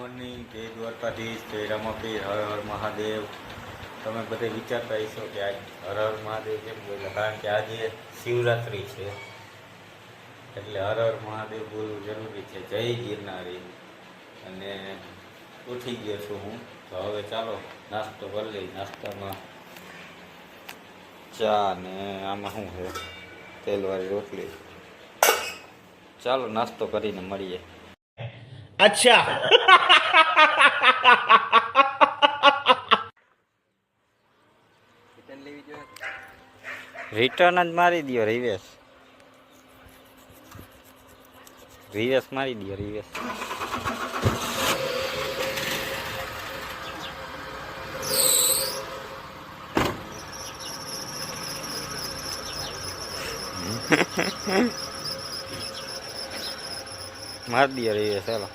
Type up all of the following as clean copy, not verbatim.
Morning, જય દ્વારકાધીશ, જય રામાપીર, હર હર મહાદેવ. તમે બધે વિચારતા હશો કે આજ હર હર મહાદેવ કેમ બોલે, કારણ કે આજે શિવરાત્રિ છે એટલે હર હર મહાદેવ બોલવું જરૂરી છે. જય ગિરનારી. અને ઉઠી ગયો છું હું, તો હવે ચાલો નાસ્તો કરી લઈ. નાસ્તામાં ચા ને આમાં શું છે, તેલવાળી રોટલી. ચાલો નાસ્તો કરીને મળીએ. अच्छा રિટર્ન જ મારી દો. રિવેસ મારી દો. રિવેસ માર દો રિવેસ. ચાલો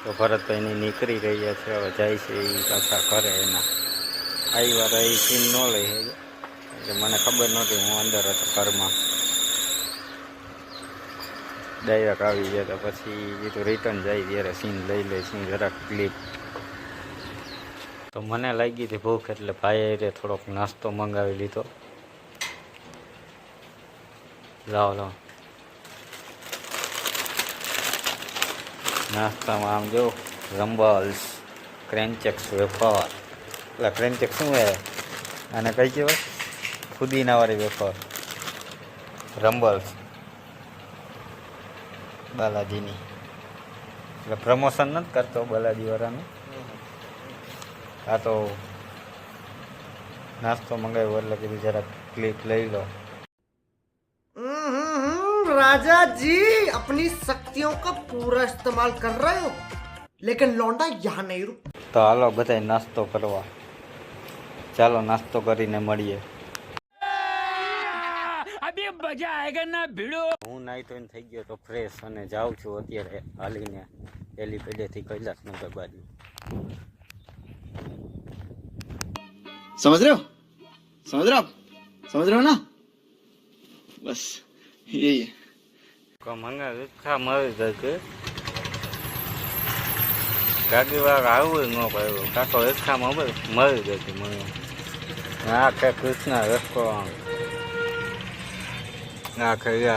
તો ભરતભાઈની નીકળી રહ્યા છે. હવે જાય છે એ પાછા ઘરે. એના આવી વાર એ સીન ન લઈ એટલે મને ખબર નહોતી. હું અંદર હતો ઘરમાં. ડાયરેક્ટ આવી ગયા તો પછી એ તો રિટર્ન જાય ત્યારે સીન લઈ લે. સીન જરાક ક્લિપ. તો મને લાગી હતી ભૂખ એટલે ભાઈએ થોડોક નાસ્તો મંગાવી લીધો. લાવો નાસ્તામાં આમ જો રંબલ્સ, ક્રેન્ચેક્સ વેફર. એટલે ક્રેન્ચેક્સ શું હે અને કઈ કહેવાય? ફુદીનાવાળી વેફર. રંબલ્સ બાલાજીની. એટલે પ્રમોશન નથી કરતો બાલાજીવાળાનું. આ તો નાસ્તો મંગાવ્યો એટલે કીધું જરાક ક્લિપ લઈ લો. राजा जी अपनी शक्तियों का पूरा इस्तेमाल कर रहे हो, लेकिन लौंडा यहाँ नहीं रुक. તો હાલો બધા નાસ્તો કરવા. ચાલો નાસ્તો કરીને મળીએ. અબે મજા આયેગા ના ભીડો. હું નાઈ તો થઈ ગયો તો ફ્રેશ અને જાઉં છું અત્યારે હાલીને એલિપેડેથી કૈલાસનગર બાજુ. समझ रहे हो ना? बस यही है. મંગાવ્યું ખા મળી જાય. ગાડી વાળા આવું ન પાડ્યું. કાકો રસ્તામાં મળી જતી મને. આ કે કૃષ્ણ રસ્તો આ ખરી